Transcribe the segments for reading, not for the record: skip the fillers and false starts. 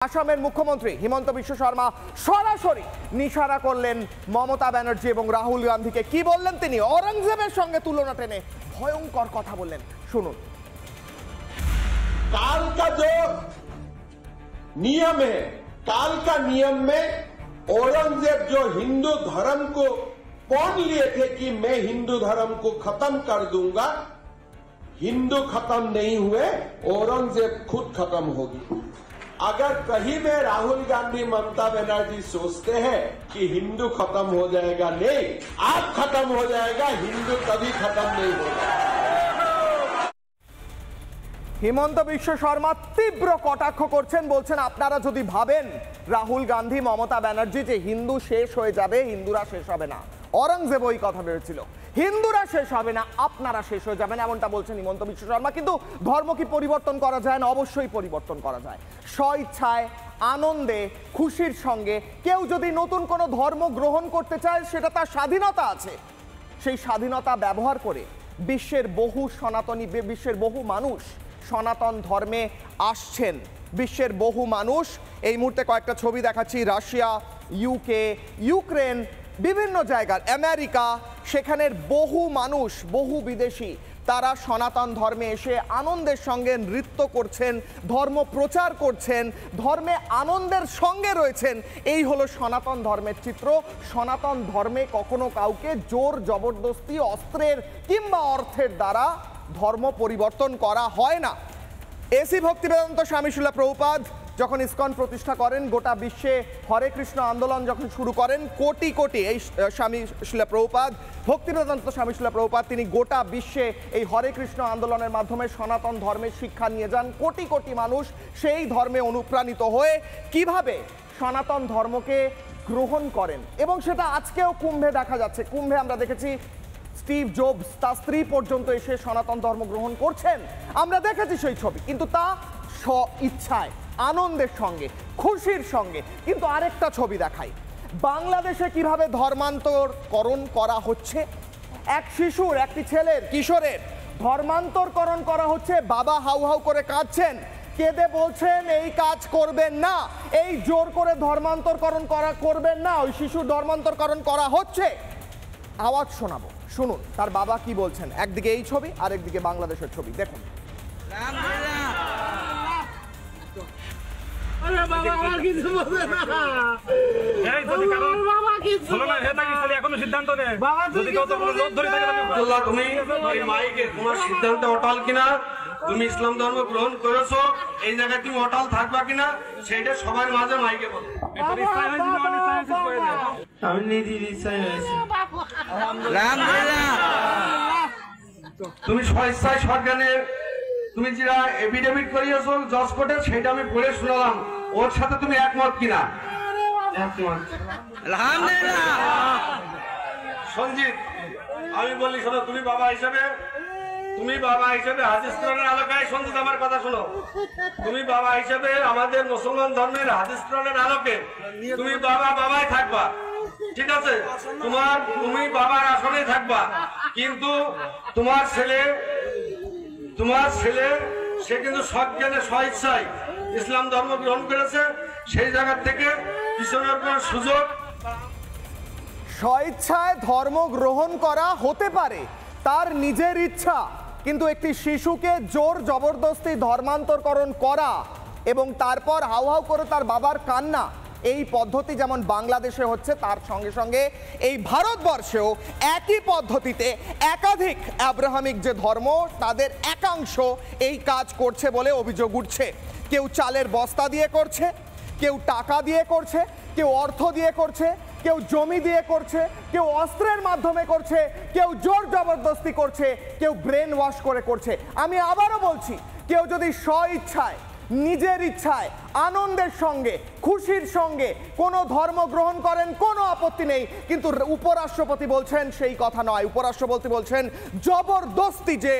আসামের মুখ্যমন্ত্রী হিমন্ত বিশ্ব শর্মা সরাসরি নিশানা করলেন মমতা ব্যানার্জি এবং রাহুল গান্ধীকে। কি বললেন তিনি? औरंगजेब সঙ্গে তুলনা টেনে ভয়ঙ্কর কথা বললেন, শুনুন। काल का जो नियम है, काल का नियम में औरंगजेब जो हिंदू धर्म को पौन लिए थे कि मैं हिंदू धर्म को खत्म कर दूंगा, हिंदू खत्म नहीं हुए, औरंगजेब खुद खत्म होगी। अगर कहीं में राहुल गांधी ममता बनर्जी सोचते हैं कि हिंदू खत्म हो जाएगा, नहीं, आप खत्म हो जाएगा, हिंदू कभी खत्म नहीं होगा। হিমন্ত বিশ্ব শর্মা তীব্র কটাক্ষ করছেন, বলছেন আপনারা যদি ভাবেন রাহুল গান্ধী মমতা ব্যানার্জি যে হিন্দু শেষ হয়ে যাবে, হিন্দুরা শেষ হবে না। औरंगजेब ওই কথা ভেবেছিল, হিন্দুরা শেষ হবে না, আপনারা শেষ হয়ে যাবেন, এমনটা বলছেন হিমন্ত বিশ্ব শর্মা। কিন্তু ধর্ম কি পরিবর্তন করা যায় না? অবশ্যই পরিবর্তন করা যায়। স্বইচ্ছায়, আনন্দে, খুশির সঙ্গে কেউ যদি নতুন কোনো ধর্ম গ্রহণ করতে চায়, সেটা তার স্বাধীনতা আছে। সেই স্বাধীনতা ব্যবহার করে বিশ্বের বহু সনাতনী, বিশ্বের বহু মানুষ সনাতন ধর্মে আসছেন। বিশ্বের বহু মানুষ, এই মুহূর্তে কয়েকটা ছবি দেখাচ্ছি, রাশিয়া, ইউকে, ইউক্রেন, বিভিন্ন জায়গার, আমেরিকা, সেখানের বহু মানুষ, বহু বিদেশি, তারা সনাতন ধর্মে এসে আনন্দের সঙ্গে নৃত্য করছেন, ধর্ম প্রচার করছেন, ধর্মে আনন্দের সঙ্গে রয়েছেন। এই হলো সনাতন ধর্মের চিত্র। সনাতন ধর্মে কখনো কাউকে জোর জবরদস্তি, অস্ত্রের কিংবা অর্থের দ্বারা ধর্ম পরিবর্তন করা হয় না। এসি ভক্তিবেদান্ত স্বামী শিলা প্রভুপাদ যখন ইসকন প্রতিষ্ঠা করেন, গোটা বিশ্বে হরে কৃষ্ণ আন্দোলন যখন শুরু করেন, কোটি কোটি, এই স্বামী শিলা প্রভুপাদ, ভক্তিবেদান্ত স্বামী শিলা প্রভুপাদ, তিনি গোটা বিশ্বে এই হরে কৃষ্ণ আন্দোলনের মাধ্যমে সনাতন ধর্মের শিক্ষা নিয়ে যান। কোটি কোটি মানুষ সেই ধর্মে অনুপ্রাণিত হয়ে কিভাবে সনাতন ধর্মকে গ্রহণ করেন, এবং সেটা আজকেও কুম্ভে দেখা যাচ্ছে। কুম্ভে আমরা দেখেছি স্টিভ জবস তার স্ত্রী পর্যন্ত এসে সনাতন ধর্ম গ্রহণ করছেন, আমরা দেখেছি সেই ছবি, কিন্তু তা স্ব ইচ্ছায়, আনন্দের সঙ্গে, খুশির সঙ্গে। কিন্তু আরেকটা ছবি দেখাই, বাংলাদেশে কিভাবে ধর্মান্তরকরণ করা হচ্ছে। এক শিশুর, একটি ছেলের, কিশোরের ধর্মান্তরকরণ করা হচ্ছে। বাবা হাউ হাউ করে কাঁদছেন, কেঁদে বলছেন এই কাজ করবেন না, এই জোর করে ধর্মান্তরকরণ করা করবেন না। ওই শিশুর ধর্মান্তরকরণ করা হচ্ছে। আওয়াজ শোনাবো, শুনুন তার বাবা কি বলছেন। একদিকে এই ছবি, আরেকদিকে বাংলাদেশের ছবি, দেখুন। সিদ্ধান্ত অটল কিনা, তুমি ইসলাম ধর্ম গ্রহণ করেছো, এই জায়গায় তুমি অটল থাকবা কিনা, সেইটা সবার মাঝে মাইকে বলো। আমি নিজের ইচ্ছায় হয়েছি। তুমি স্বেচ্ছায় সরকারে তুমি যেটা এফিডেভিট করিয়েছো জজ কোর্টে, সেটা আমি পড়ে শুনলাম, ওর সাথে তুমি একমত কিনা? একমত। সঞ্জিত, আমি বলি শোনো, তুমি বাবা হিসেবে হাদিস কোরআনের আলোকে, সঞ্জিত আমার কথা শোনো, তুমি বাবা হিসেবে আমাদের মুসলমান ধর্মের হাদিস কোরআনের আলোকে তুমি বাবাই থাকবা, ঠিক আছে? তুমি বাবার আসনে থাকবা, কিন্তু তোমার ছেলে সে কিন্তু সজ্ঞানে স্বেচ্ছায় ইসলাম ধর্ম গ্রহণ করেছে, সেই জায়গা থেকে পিছনের কোন সুযোগ। স্বেচ্ছায় ধর্ম গ্রহণ করা হতে পারে, তার নিজের ইচ্ছা, কিন্তু একটি শিশুকে জোর জবরদস্তি ধর্মান্তরকরণ করা এবং তারপর হাউ হাউ করে তার বাবার কান্না, এই পদ্ধতি যেমন বাংলাদেশে হচ্ছে, তার সঙ্গে সঙ্গে এই ভারতবর্ষেও একই পদ্ধতিতে একাধিক আব্রাহামিক যে ধর্ম, তাদের একাংশ এই কাজ করছে বলে অভিযোগ উঠছে। কেউ চালের বস্তা দিয়ে করছে, কেউ টাকা দিয়ে করছে, কেউ অর্থ দিয়ে করছে, কেউ জমি দিয়ে করছে, কেউ অস্ত্রের মাধ্যমে করছে, কেউ জোর জবরদস্তি করছে, কেউ ব্রেন ওয়াশ করে করছে। আমি আবারও বলছি, কেউ যদি স্ব ইচ্ছায়, নিজের ইচ্ছায়, আনন্দের সঙ্গে, খুশির সঙ্গে কোনো ধর্ম গ্রহণ করেন, কোনো আপত্তি নেই। কিন্তু উপরাষ্ট্রপতি বলছেন সেই কথা নয়। উপরাষ্ট্রপতি বলছেন জবরদস্তি যে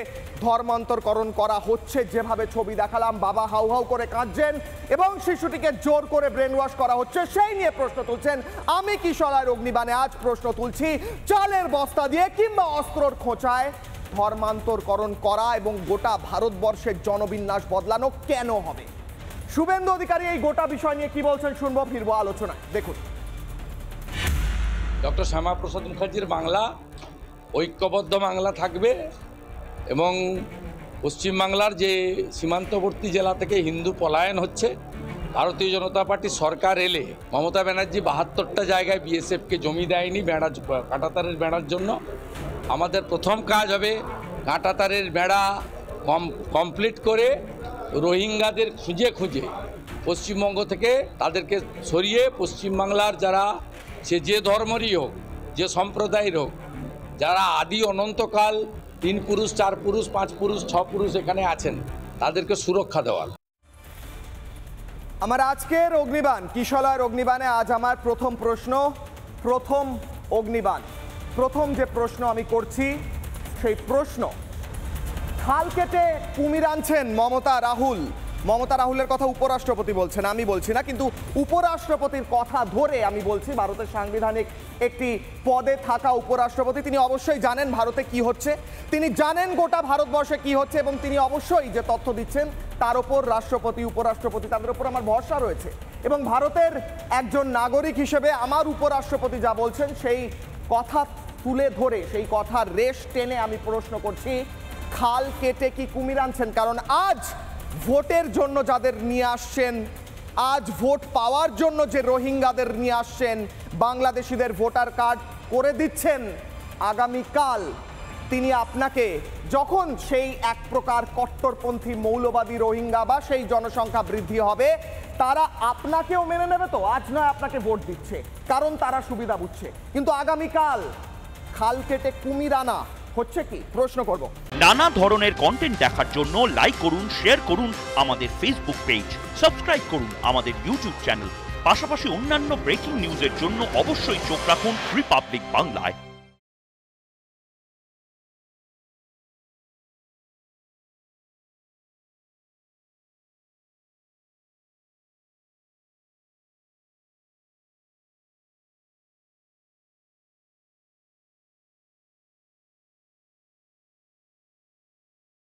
ধর্মান্তরকরণ করা হচ্ছে, যেভাবে ছবি দেখালাম, বাবা হাউ হাউ করে কাঁদছেন এবং শিশুটিকে জোর করে ব্রেন ওয়াশ করা হচ্ছে, সেই নিয়ে প্রশ্ন তুলছেন। আমি কিশোরায় অগ্নিবাণে আজ প্রশ্ন তুলছি, চালের বস্তা দিয়ে কিংবা অস্ত্রর খোঁচায় ধর্মান্তরকরণ করা এবং গোটা ভারতবর্ষের জনবিন্যাস বদলানো কেন হবে? শুভেন্দু অধিকারী এই গোটা বিষয় নিয়ে কি বলছেন শুনবো, ফিরবো আলোচনায়। দেখুন, ডক্টর শ্যামাপ্রসাদ মুখার্জির বাংলা ঐক্যবদ্ধ বাংলা থাকবে এবং পশ্চিমবাংলার যে সীমান্তবর্তী জেলা থেকে হিন্দু পলায়ন হচ্ছে, ভারতীয় জনতা পার্টি সরকার এলে মমতা ব্যানার্জি ৭২টা জায়গায় বিএসএফকে জমি দেয়নি বেড়া, কাঁটাতারের বেড়ার জন্য। আমাদের প্রথম কাজ হবে কাঁটাতারের বেড়া কমপ্লিট করে রোহিঙ্গাদের খুঁজে খুঁজে পশ্চিমবঙ্গ থেকে তাদেরকে সরিয়ে পশ্চিমবাংলার যারা সে যে ধর্মেরই হোক, যে সম্প্রদায়ের হোক, যারা আদি অনন্তকাল ৩ পুরুষ ৪ পুরুষ ৫ পুরুষ ৬ পুরুষ এখানে আছেন, তাদেরকে সুরক্ষা দেওয়া। আমার আজকের অগ্নিবাণ, কিশলয়ের অগ্নিবাণে আজ আমার প্রথম প্রশ্ন, প্রথম অগ্নিবাণ, প্রথম যে প্রশ্ন আমি করছি সেই প্রশ্ন, খাল কেটে কুমির আনছেন মমতা রাহুল। মমতা রাহুলের কথা উপরাষ্ট্রপতি বলছেন, আমি বলছি না, কিন্তু উপরাষ্ট্রপতির কথা ধরে আমি বলছি। ভারতের সাংবিধানিক একটি পদে থাকা উপরাষ্ট্রপতি, তিনি অবশ্যই জানেন ভারতে কি হচ্ছে, তিনি জানেন গোটা ভারতবর্ষে কি হচ্ছে, এবং তিনি অবশ্যই যে তথ্য দিচ্ছেন তার ওপর রাষ্ট্রপতি উপরাষ্ট্রপতি তাদের উপর আমার ভরসা রয়েছে। এবং ভারতের একজন নাগরিক হিসেবে আমার উপরাষ্ট্রপতি যা বলছেন সেই কথা তুলে ধরে, সেই কথার রেশ টেনে আমি প্রশ্ন করছি, খাল কেটে কি কুমির আনছেন? কারণ আজ ভোটের জন্য যাদের নিয়ে আসছেন, আজ ভোট পাওয়ার জন্য যে রোহিঙ্গাদের নিয়ে আসছেন, বাংলাদেশিদের ভোটার কার্ড করে দিচ্ছেন, আগামীকাল তিনি আপনাকে যখন সেই এক প্রকার কট্টরপন্থী মৌলবাদী রোহিঙ্গা বা সেই জনসংখ্যা বৃদ্ধি হবে, তারা আপনাকেও মেনে নেবে। তো আজ নয় আপনাকে ভোট দিচ্ছে কারণ তারা সুবিধা বুঝছে, কিন্তু আগামীকাল খাল কেটে কুমির আনা হচ্ছে কি, প্রশ্ন করব। নানা ধরনের কন্টেন্ট দেখার জন্য লাইক করুন, শেয়ার করুন আমাদের ফেসবুক পেজ, সাবস্ক্রাইব করুন আমাদের ইউটিউব চ্যানেল। পাশাপাশি অন্যান্য ব্রেকিং নিউজের জন্য অবশ্যই চোখ রাখুন রিপাবলিক বাংলায়।